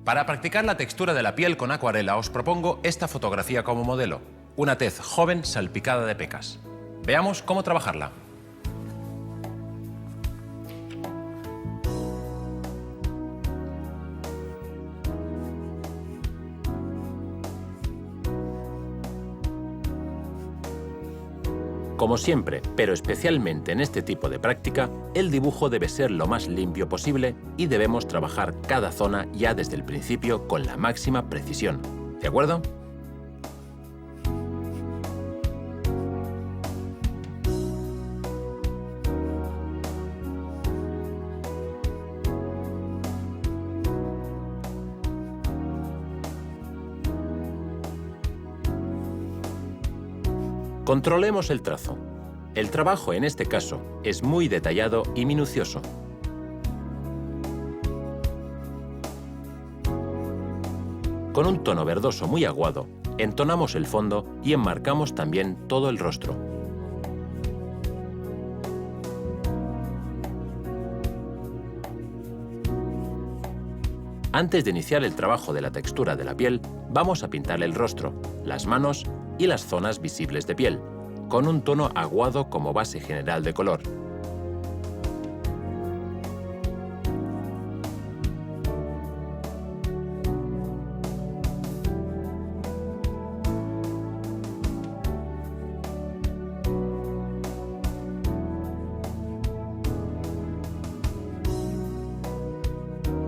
Para practicar la textura de la piel con acuarela os propongo esta fotografía como modelo. Una tez joven salpicada de pecas. Veamos cómo trabajarla. Como siempre, pero especialmente en este tipo de práctica, el dibujo debe ser lo más limpio posible y debemos trabajar cada zona ya desde el principio con la máxima precisión. ¿De acuerdo? Controlemos el trazo. El trabajo en este caso es muy detallado y minucioso. Con un tono verdoso muy aguado, entonamos el fondo y enmarcamos también todo el rostro. Antes de iniciar el trabajo de la textura de la piel, vamos a pintar el rostro, las manos y las zonas visibles de piel, con un tono aguado como base general de color.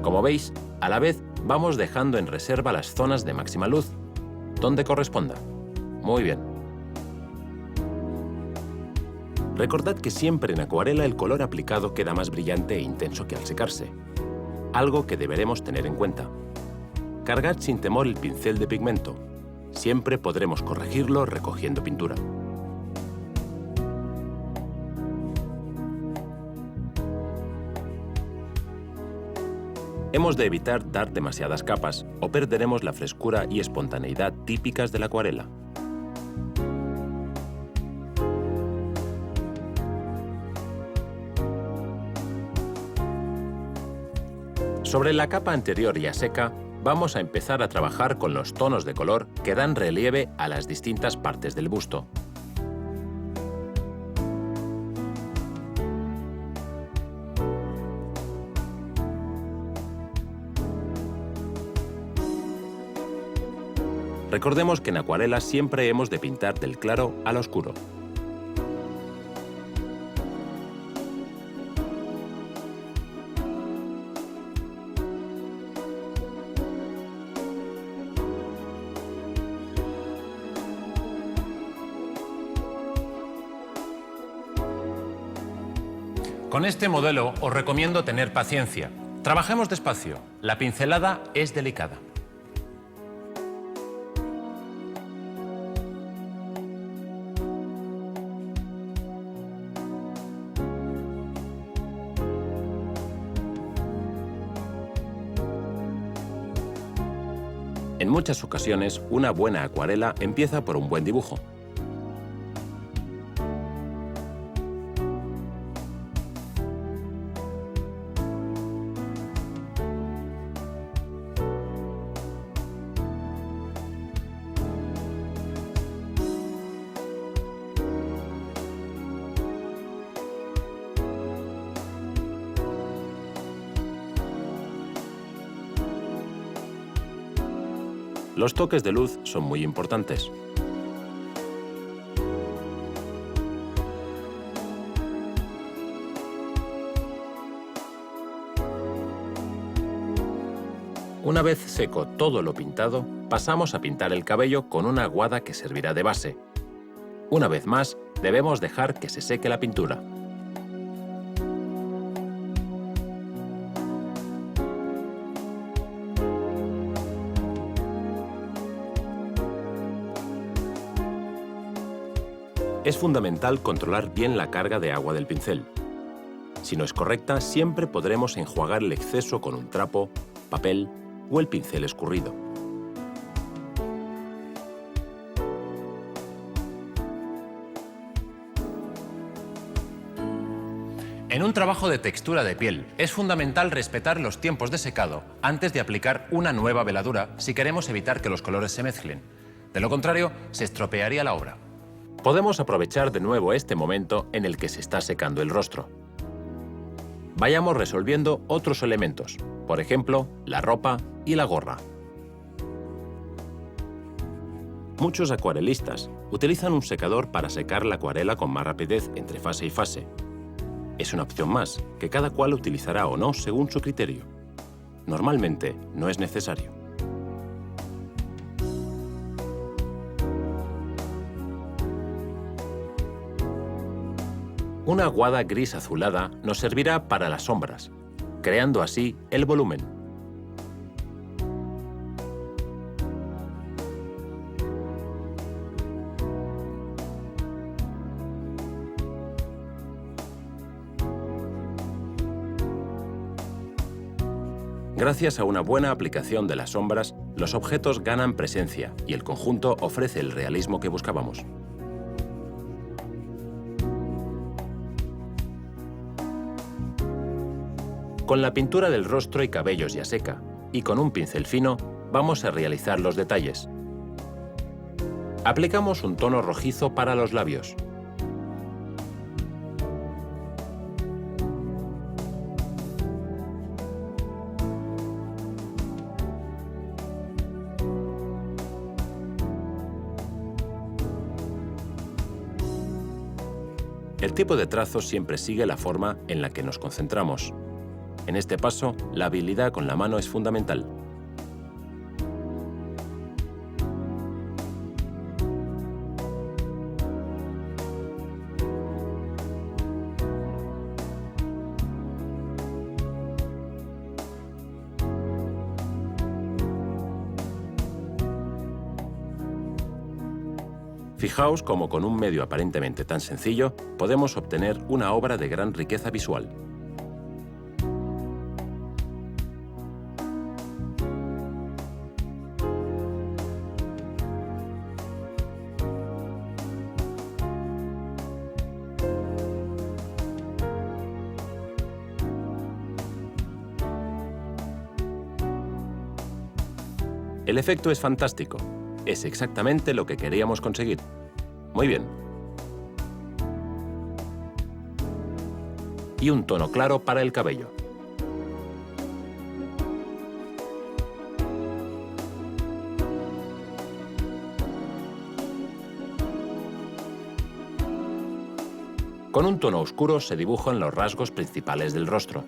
Como veis, a la vez vamos dejando en reserva las zonas de máxima luz, donde corresponda. Muy bien. Recordad que siempre en acuarela el color aplicado queda más brillante e intenso que al secarse, algo que deberemos tener en cuenta. Cargad sin temor el pincel de pigmento. Siempre podremos corregirlo recogiendo pintura. Hemos de evitar dar demasiadas capas o perderemos la frescura y espontaneidad típicas de la acuarela. Sobre la capa anterior ya seca, vamos a empezar a trabajar con los tonos de color que dan relieve a las distintas partes del busto. Recordemos que en acuarela siempre hemos de pintar del claro al oscuro. Con este modelo os recomiendo tener paciencia. Trabajemos despacio. La pincelada es delicada. En muchas ocasiones, una buena acuarela empieza por un buen dibujo. Los toques de luz son muy importantes. Una vez seco todo lo pintado, pasamos a pintar el cabello con una aguada que servirá de base. Una vez más, debemos dejar que se seque la pintura. Es fundamental controlar bien la carga de agua del pincel. Si no es correcta, siempre podremos enjuagar el exceso con un trapo, papel o el pincel escurrido. En un trabajo de textura de piel, es fundamental respetar los tiempos de secado antes de aplicar una nueva veladura si queremos evitar que los colores se mezclen. De lo contrario, se estropearía la obra. Podemos aprovechar de nuevo este momento en el que se está secando el rostro. Vayamos resolviendo otros elementos, por ejemplo, la ropa y la gorra. Muchos acuarelistas utilizan un secador para secar la acuarela con más rapidez entre fase y fase. Es una opción más, que cada cual utilizará o no según su criterio. Normalmente no es necesario. Una aguada gris azulada nos servirá para las sombras, creando así el volumen. Gracias a una buena aplicación de las sombras, los objetos ganan presencia y el conjunto ofrece el realismo que buscábamos. Con la pintura del rostro y cabellos ya seca, y con un pincel fino, vamos a realizar los detalles. Aplicamos un tono rojizo para los labios. El tipo de trazo siempre sigue la forma en la que nos concentramos. En este paso, la habilidad con la mano es fundamental. Fijaos cómo con un medio aparentemente tan sencillo podemos obtener una obra de gran riqueza visual. El efecto es fantástico. Es exactamente lo que queríamos conseguir. Muy bien. Y un tono claro para el cabello. Con un tono oscuro se dibujan los rasgos principales del rostro.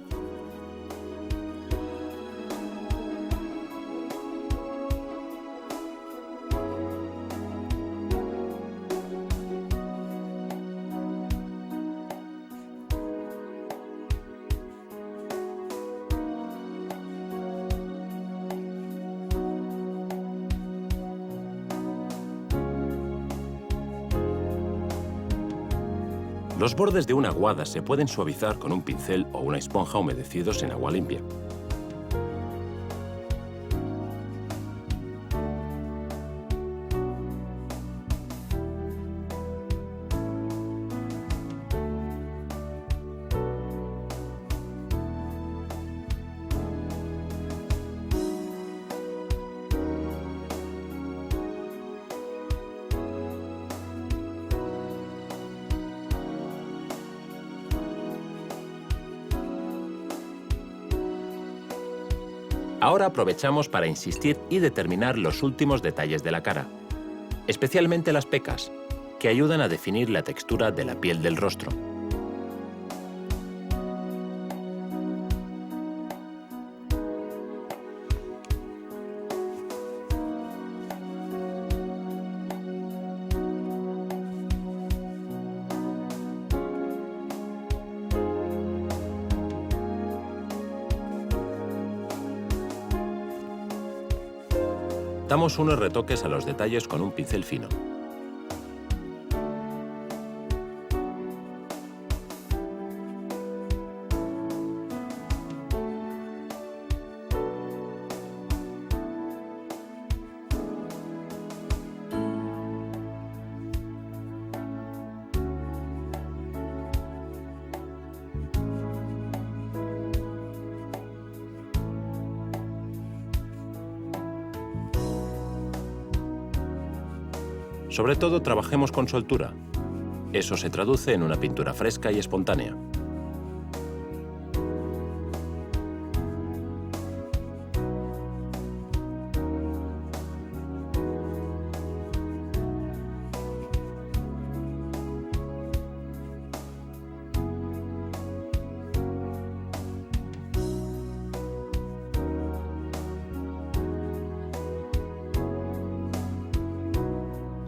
Los bordes de una aguada se pueden suavizar con un pincel o una esponja humedecidos en agua limpia. Ahora aprovechamos para insistir y determinar los últimos detalles de la cara, especialmente las pecas, que ayudan a definir la textura de la piel del rostro. Damos unos retoques a los detalles con un pincel fino. Sobre todo trabajemos con soltura. Eso se traduce en una pintura fresca y espontánea.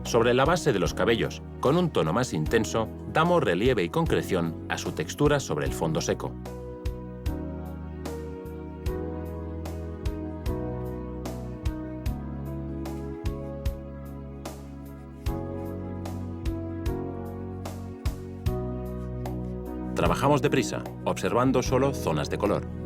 Sobre la base de los cabellos, con un tono más intenso, damos relieve y concreción a su textura sobre el fondo seco. Trabajamos deprisa, observando solo zonas de color.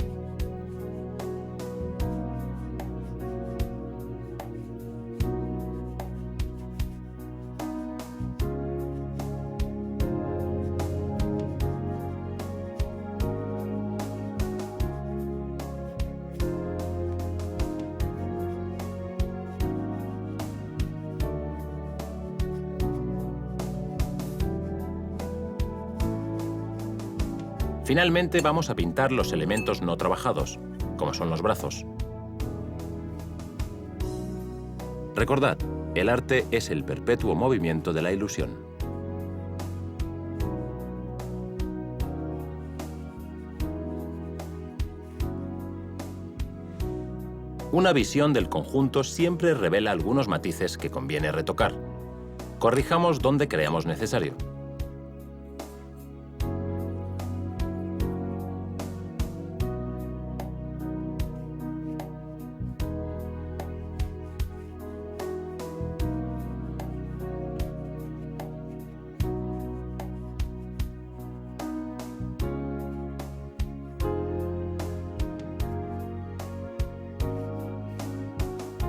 Finalmente vamos a pintar los elementos no trabajados, como son los brazos. Recordad, el arte es el perpetuo movimiento de la ilusión. Una visión del conjunto siempre revela algunos matices que conviene retocar. Corrijamos donde creamos necesario.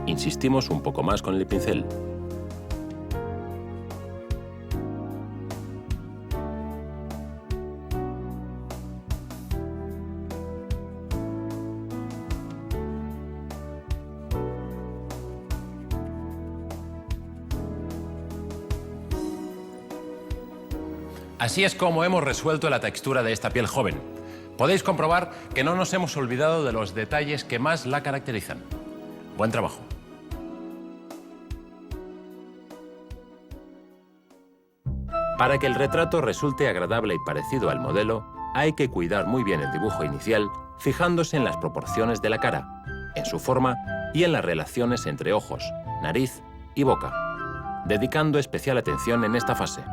Insistimos un poco más con el pincel. Así es como hemos resuelto la textura de esta piel joven. Podéis comprobar que no nos hemos olvidado de los detalles que más la caracterizan. Buen trabajo. Para que el retrato resulte agradable y parecido al modelo, hay que cuidar muy bien el dibujo inicial, fijándose en las proporciones de la cara, en su forma y en las relaciones entre ojos, nariz y boca, dedicando especial atención en esta fase.